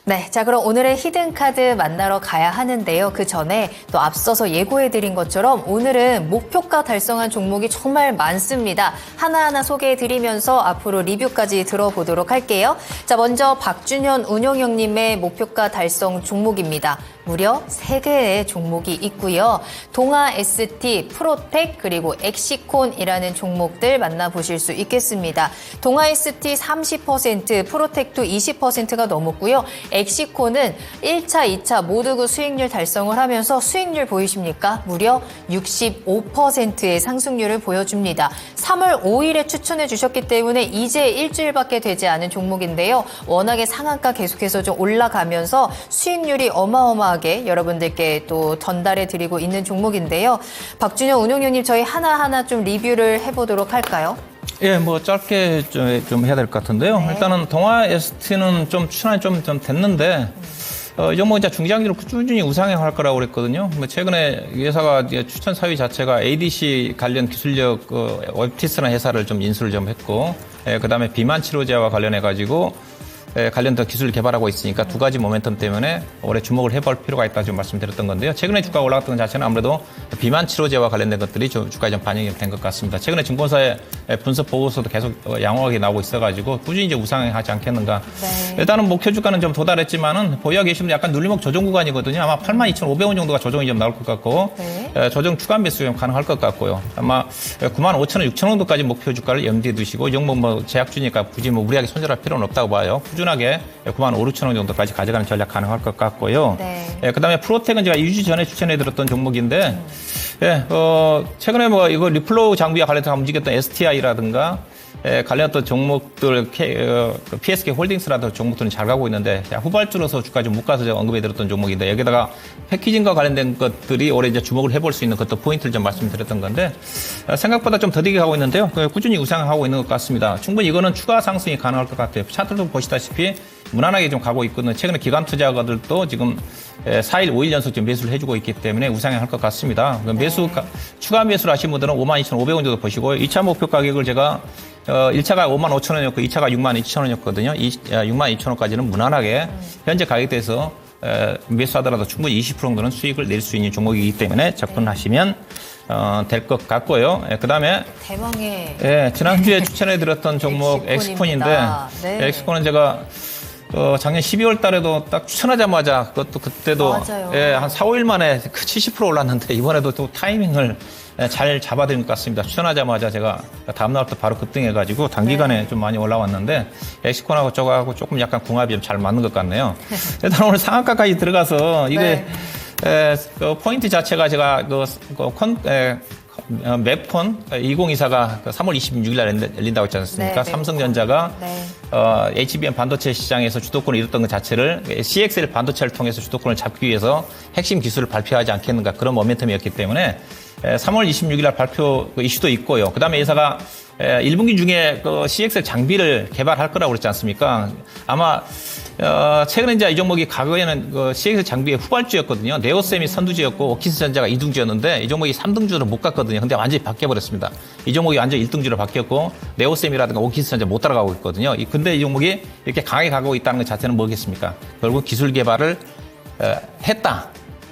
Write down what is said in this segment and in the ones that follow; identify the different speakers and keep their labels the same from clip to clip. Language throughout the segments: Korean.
Speaker 1: 네, 자 그럼 오늘의 히든카드 만나러 가야 하는데요. 그 전에 또 앞서서 예고해드린 것처럼 오늘은 목표가 달성한 종목이 정말 많습니다. 하나하나 소개해드리면서 앞으로 리뷰까지 들어보도록 할게요. 자, 먼저 박준현 운용형님의 목표가 달성 종목입니다. 무려 3개의 종목이 있고요. 동아 ST, 프로텍, 그리고 엑시콘이라는 종목들 만나보실 수 있겠습니다. 동아 ST 30%, 프로텍도 20%가 넘었고요. 엑시콘은 1차, 2차 모두 그 수익률 달성을 하면서 수익률 보이십니까? 무려 65%의 상승률을 보여줍니다. 3월 5일에 추천해 주셨기 때문에 이제 일주일밖에 되지 않은 종목인데요. 워낙에 상한가 계속해서 좀 올라가면서 수익률이 어마어마하게 여러분들께 또 전달해 드리고 있는 종목인데요. 박준영 운용위원님, 저희 하나하나 좀 리뷰를 해보도록 할까요?
Speaker 2: 예, 뭐 짧게 좀 해야 될 것 같은데요.
Speaker 1: 네.
Speaker 2: 일단은 동아 ST는 좀 추천이 좀 됐는데 이 종목 이제 중장기로 꾸준히 우상향할 거라고 그랬거든요. 뭐 최근에 이 회사가 이제 추천 사위 자체가 ADC 관련 기술력 웹티스라는 회사를 좀 인수를 좀 했고, 그다음에 비만 치료제와 관련해 가지고 관련된 기술을 개발하고 있으니까 두 가지 모멘텀 때문에 올해 주목을 해볼 필요가 있다 좀 말씀드렸던 건데요. 최근에 주가가 올라갔던 것 자체는 아무래도 비만 치료제와 관련된 것들이 주가에 좀 반영이 된 것 같습니다. 최근에 증권사의 분석 보고서도 계속 양호하게 나오고 있어가지고 꾸준히 이제 우상향하지 않겠는가.
Speaker 1: 네.
Speaker 2: 일단은 목표 주가는 좀 도달했지만은 보유하고 계시면 약간 눌림목 조정 구간이거든요. 아마 82,500원 정도가 조정이 좀 나올 것 같고,
Speaker 1: 네.
Speaker 2: 조정 추가 매수 좀 가능할 것 같고요. 아마 95,000원, 6,000원 정도까지 목표 주가를 염두에 두시고, 이 종목 뭐 제약 주니까 굳이 뭐 무리하게 손절할 필요는 없다고 봐요. 꾸준하게 95,000원 정도까지 가져가는 전략 가능할 것 같고요.
Speaker 1: 네.
Speaker 2: 그다음에 프로텍은 제가 2주 전에 추천해드렸던 종목인데, 최근에 뭐 이거 리플로우 장비와 관련해서 움직였던 STI라든가 관련했던 종목들, PSK 홀딩스라든 종목들은 잘 가고 있는데, 후발주로서 주가 좀 묶어서 제가 언급해드렸던 종목인데, 여기다가 패키징과 관련된 것들이 올해 이제 주목을 해볼 수 있는 것도 포인트를 좀 말씀드렸던 건데, 생각보다 좀 더디게 가고 있는데요. 꾸준히 우상하고 있는 것 같습니다. 충분히 이거는 추가 상승이 가능할 것 같아요. 차트도 보시다시피 무난하게 좀 가고 있거든요. 최근에 기관 투자가들도 지금 4일, 5일 연속 지금 매수를 해주고 있기 때문에 우상향할 것 같습니다. 추가 매수를 하신 분들은 52,500원 정도 보시고요. 2차 목표 가격을 제가 1차가 55,000원이었고 2차가 62,000원이었거든요. 62,000원까지는 무난하게 현재 가격대에서 매수하더라도 충분히 20% 정도는 수익을 낼 수 있는 종목이기 때문에 접근하시면 될 것 같고요. 그다음에
Speaker 1: 대망의
Speaker 2: 지난주에 추천해드렸던 종목 엑스콘인데,
Speaker 1: 네.
Speaker 2: 엑스콘은 제가 작년 12월 달에도 딱 추천하자마자 그때도 한 4, 5일 만에 70% 올랐는데, 이번에도 또 타이밍을 잘 잡아드린 것 같습니다. 추천하자마자 제가 다음날부터 바로 급등해가지고 단기간에 좀 많이 올라왔는데, 엑스콘하고 저거하고 조금 약간 궁합이 좀 잘 맞는 것 같네요. 일단 오늘 상한가까지 들어가서 이게 포인트 자체가 제가 맵콘 2024가 3월 26일 날 열린다고 했지 않습니까?
Speaker 1: 네,
Speaker 2: 삼성전자가
Speaker 1: 네.
Speaker 2: HBM 반도체 시장에서 주도권을 잃었던 것 자체를 CXL 반도체를 통해서 주도권을 잡기 위해서 핵심 기술을 발표하지 않겠는가, 그런 모멘텀이었기 때문에 3월 26일 날 발표 이슈도 있고요. 그다음에 회사가 1분기 중에 CXL 장비를 개발할 거라고 그랬지 않습니까? 아마 최근에 이제 이 종목이 과거에는 CXL 장비의 후발주였거든요. 네오셈이 선두주였고 오키스전자가 2등주였는데 이 종목이 3등주로 못 갔거든요. 근데 완전히 바뀌어버렸습니다. 이 종목이 완전히 1등주로 바뀌었고 네오셈이라든가 오키스전자 못 따라가고 있거든요. 근데 이 종목이 이렇게 강하게 가고 있다는 것 자체는 뭐겠습니까? 결국 기술 개발을 했다.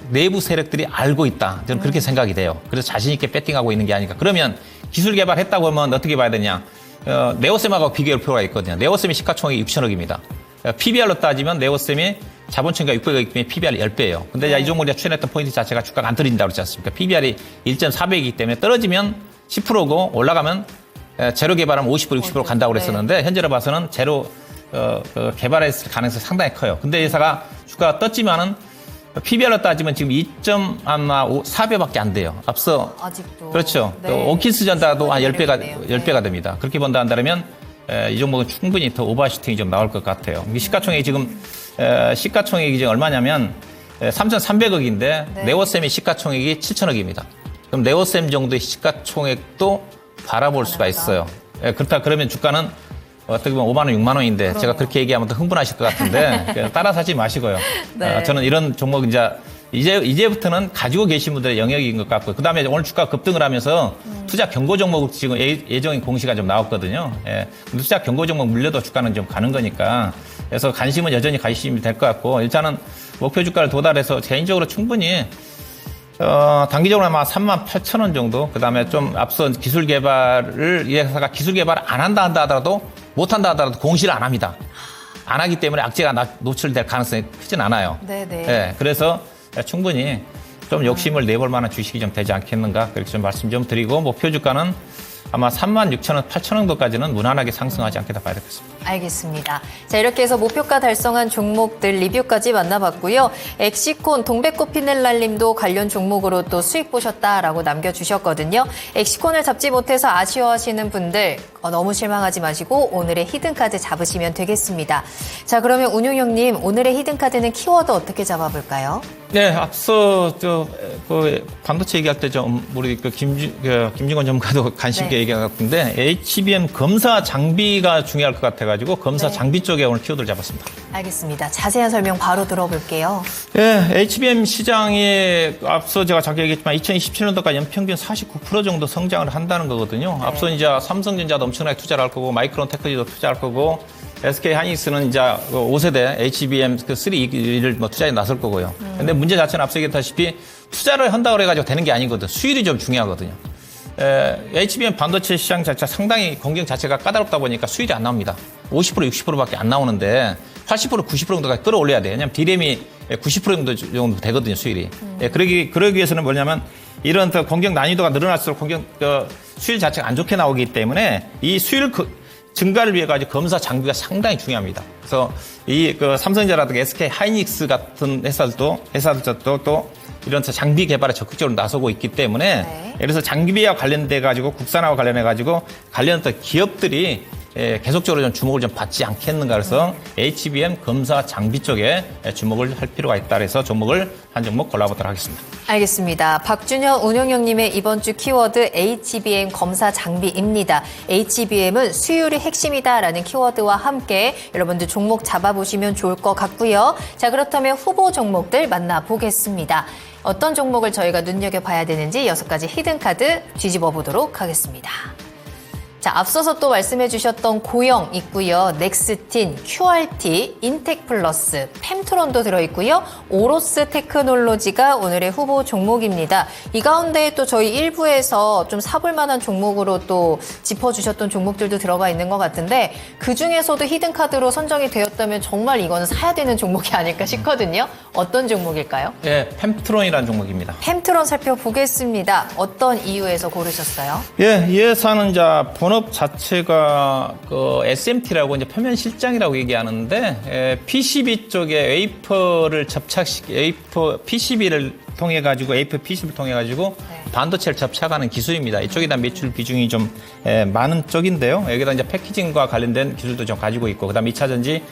Speaker 2: 내부 세력들이 알고 있다. 저는 그렇게 생각이 돼요. 그래서 자신 있게 배팅하고 있는 게 아닌가. 그러면 기술 개발했다고 하면 어떻게 봐야 되냐. 네오셈하고 비교할 필요가 있거든요. 네오셈이 시가총액이 6천억입니다. PBR로 따지면 네오셈이 자본총액이 600억이기 때문에 PBR이 10배예요. 근데 이 종목이 추천했던 포인트 자체가 주가가 안 떨어진다고 그러지 않습니까? PBR이 1.4배이기 때문에 떨어지면 10%고 올라가면 제로 개발하면 50%, 60% 간다고 그랬었는데, 현재로 봐서는 제로 개발했을 가능성이 상당히 커요. 근데 회사가 주가가 떴지만은 PBR로 따지면 지금 2.4배밖에 안 돼요. 앞서
Speaker 1: 아직도.
Speaker 2: 그렇죠.
Speaker 1: 네.
Speaker 2: 또 오키스전자도 한 10배가
Speaker 1: 네.
Speaker 2: 됩니다. 그렇게 본다 한다면 이 종목은 충분히 더 오버슈팅이 좀 나올 것 같아요. 시가총액이 지금 지금 얼마냐면 3,300억인데
Speaker 1: 네.
Speaker 2: 네오셈의 시가총액이 7천억입니다. 그럼 네오셈 정도의 시가총액도 바라볼 수가 있어요. 그렇다 그러면 주가는 어떻게 보면 5만 원, 6만 원인데,
Speaker 1: 그럼요.
Speaker 2: 제가 그렇게 얘기하면 더 흥분하실 것 같은데 따라 사지 마시고요.
Speaker 1: 네.
Speaker 2: 저는 이런 종목 이제 이제부터는 가지고 계신 분들의 영역인 것 같고, 그 다음에 오늘 주가 급등을 하면서 투자 경고 종목 지금 예정인 공시가 좀 나왔거든요. 예. 근데 투자 경고 종목 물려도 주가는 좀 가는 거니까. 그래서 관심은 여전히 관심이 될 것 같고, 일단은 목표 주가를 도달해서 개인적으로 충분히 단기적으로 아마 38,000원 정도, 그 다음에 좀 앞서 기술 개발을, 이 회사가 기술 개발을 안 한다 하더라도, 못 한다 하더라도 공시를 안 합니다. 안 하기 때문에 악재가 노출될 가능성이 크진 않아요.
Speaker 1: 네네.
Speaker 2: 네, 그래서 충분히 좀 욕심을 내볼 만한 주식이 좀 되지 않겠는가, 그렇게 좀 말씀 좀 드리고, 목표 주가는 아마 36,000원, 8,000원 정도까지는 무난하게 상승하지 않겠다 봐야 되겠습니다.
Speaker 1: 알겠습니다. 자, 이렇게 해서 목표가 달성한 종목들 리뷰까지 만나봤고요. 엑시콘 동백꽃 피넬랄님도 관련 종목으로 또 수익 보셨다라고 남겨주셨거든요. 엑시콘을 잡지 못해서 아쉬워하시는 분들 너무 실망하지 마시고 오늘의 히든카드 잡으시면 되겠습니다. 자, 그러면 운용형님, 오늘의 히든카드는 키워드 어떻게 잡아볼까요?
Speaker 2: 네, 앞서 반도체 얘기할 때 좀 우리 김진권 전문가도 관심 있게 얘기한 것 같은데, HBM 검사 장비가 중요할 것 같아가지고 검사 장비 쪽에 오늘 키워드를 잡았습니다.
Speaker 1: 알겠습니다. 자세한 설명 바로 들어볼게요.
Speaker 2: 네, HBM 시장이 앞서 제가 잠깐 얘기했지만 2027년도까지 연평균 49% 정도 성장을 한다는 거거든요. 네. 앞서 이제 삼성전자도 엄청나게 투자를 할 거고, 마이크론 테크놀로지도 투자할 거고, SK 하이닉스는 이제 5세대 HBM 3를 투자에 나설 거고요. 근데 문제 자체는 앞서 얘기했다시피 투자를 한다고 해가지고 되는 게 아니거든. 수율이 좀 중요하거든요. HBM 반도체 시장 자체가 상당히 공경 자체가 까다롭다 보니까 수율이 안 나옵니다. 50%, 60%밖에 안 나오는데 80%, 90% 정도까지 끌어올려야 돼요. 왜냐하면 D램이 90% 정도 되거든요, 수율이. 그러기 위해서는 뭐냐면 이런 공경 난이도가 늘어날수록 수율 자체가 안 좋게 나오기 때문에 이 수율 증가를 위해 가지고 검사 장비가 상당히 중요합니다. 그래서 삼성전자라든가 SK 하이닉스 같은 회사들도 또 이런 장비 개발에 적극적으로 나서고 있기 때문에 그래서 장비와 관련돼 가지고 국산화와 관련해 가지고 관련된 기업들이 계속적으로 좀 주목을 좀 받지 않겠는가, 그래서 HBM 검사 장비 쪽에 주목을 할 필요가 있다, 그래서 종목을 한 종목 골라보도록 하겠습니다.
Speaker 1: 알겠습니다. 박준영 운용형님의 이번 주 키워드 HBM 검사 장비입니다. HBM은 수율이 핵심이다라는 키워드와 함께 여러분들 종목 잡아보시면 좋을 것 같고요. 자, 그렇다면 후보 종목들 만나보겠습니다. 어떤 종목을 저희가 눈여겨봐야 되는지 6가지 히든카드 뒤집어 보도록 하겠습니다. 자, 앞서서 또 말씀해 주셨던 고영 있고요. 넥스틴, QRT, 인텍플러스, 펜트론도 들어있고요. 오로스 테크놀로지가 오늘의 후보 종목입니다. 이 가운데 또 저희 1부에서 좀 사볼 만한 종목으로 또 짚어주셨던 종목들도 들어가 있는 것 같은데, 그중에서도 히든카드로 선정이 되었다면 정말 이거는 사야 되는 종목이 아닐까 싶거든요. 어떤 종목일까요?
Speaker 2: 네, 펜트론이라는 종목입니다.
Speaker 1: 펜트론 살펴보겠습니다. 어떤 이유에서 고르셨어요?
Speaker 2: 예, 이 회사는 이제 본업 자체가 SMT라고 이제 표면 실장이라고 얘기하는데, PCB 쪽에 웨이퍼를 PCB를 통해 가지고 웨이퍼 PCB를 통해 가지고 반도체를 접착하는 기술입니다. 이쪽에다 매출 비중이 좀 많은 쪽인데요. 여기다 이제 패키징과 관련된 기술도 좀 가지고 있고, 그다음 2차 전지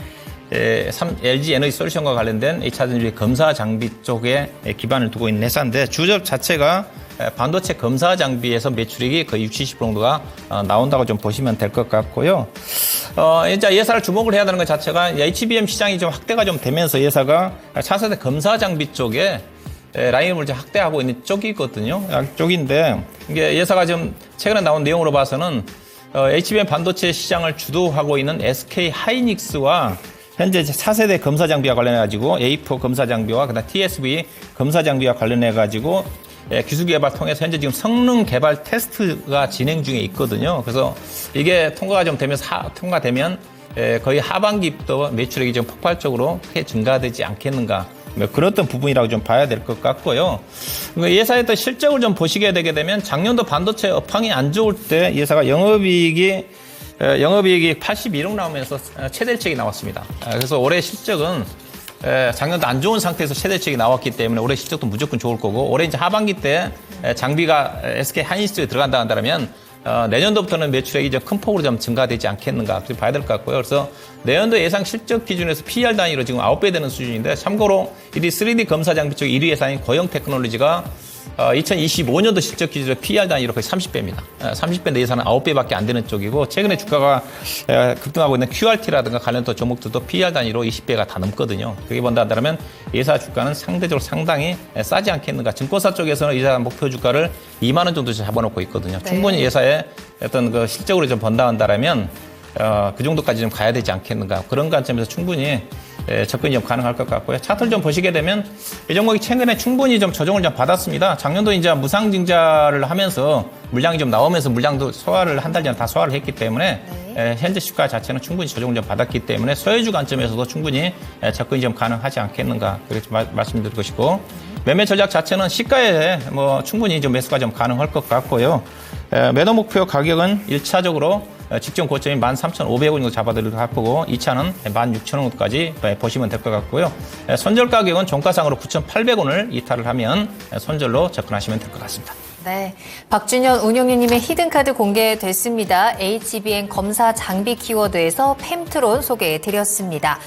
Speaker 2: LG 에너지 솔루션과 관련된 2차 전지 검사 장비 쪽에 기반을 두고 있는 회사인데, 주력 자체가 반도체 검사 장비에서 매출액이 거의 60, 70% 정도가 나온다고 좀 보시면 될 것 같고요. 이제 이 회사를 주목을 해야 되는 것 자체가 HBM 시장이 좀 확대가 좀 되면서 이 회사가 차세대 검사 장비 쪽에 라인을 좀 확대하고 있는 쪽이거든요. 쪽인데, 이게 이 회사가 지금 최근에 나온 내용으로 봐서는 HBM 반도체 시장을 주도하고 있는 SK 하이닉스와 현재 4세대 검사 장비와 관련해가지고 A4 검사 장비와 그다음 TSV 검사 장비와 관련해가지고 기술 개발 통해서 현재 지금 성능 개발 테스트가 진행 중에 있거든요. 그래서 이게 통과가 좀 되면서 통과되면 거의 하반기부터 매출액이 좀 폭발적으로 크게 증가되지 않겠는가. 그런 어떤 부분이라고 좀 봐야 될 것 같고요. 이 회사의 또 실적을 좀 보시게 되게 되면 작년도 반도체 업황이 안 좋을 때 이 회사가 영업이익이 81억 나오면서 최대치익이 나왔습니다. 그래서 올해 실적은 작년도 안 좋은 상태에서 최대치익이 나왔기 때문에 올해 실적도 무조건 좋을 거고, 올해 이제 하반기 때 장비가 SK 하이닉스에 들어간다 한다면 내년도부터는 매출액이 좀 큰 폭으로 좀 증가되지 않겠는가, 그렇게 봐야 될 것 같고요. 그래서 내년도 예상 실적 기준에서 PER 단위로 지금 9배 되는 수준인데, 참고로 3D 검사 장비 쪽 1위 회사인 고영 테크놀로지가 2025년도 실적 기준으로 PER 단위로 거의 30배입니다. 30배 내에서는 9배밖에 안 되는 쪽이고 최근에 주가가 급등하고 있는 QRT라든가 관련된 종목들도 PER 단위로 20배가 다 넘거든요. 그게 뭔가 한다면 예사 주가는 상대적으로 상당히 싸지 않겠는가. 증권사 쪽에서는 이자 목표 주가를 2만 원 정도 잡아놓고 있거든요.
Speaker 1: 네.
Speaker 2: 충분히 예사에 어떤 그 실적으로 좀 번다 한다면 그 정도까지 좀 가야 되지 않겠는가. 그런 관점에서 충분히 접근이 좀 가능할 것 같고요. 차트를 좀 보시게 되면 이 종목이 최근에 충분히 좀 조정을 좀 받았습니다. 작년도 이제 무상증자를 하면서 물량이 좀 나오면서 물량도 소화를 한 달 전에 다 소화를 했기 때문에 현재 시가 자체는 충분히 조정을 좀 받았기 때문에 소외주 관점에서도 충분히 접근이 좀 가능하지 않겠는가 그렇게 말씀드릴 것이고 매매 전략 자체는 시가에 뭐 충분히 좀 매수가 좀 가능할 것 같고요. 매도 목표 가격은 1차적으로 직전 고점이 13,500원 정도 잡아드리도록 할 거고 2차는 16,000원까지 보시면 될 것 같고요. 손절 가격은 종가상으로 9,800원을 이탈을 하면 손절로 접근하시면 될 것 같습니다.
Speaker 1: 네, 박준현 운용유님의 히든카드 공개됐습니다. HBN 검사 장비 키워드에서 펨트론 소개해드렸습니다.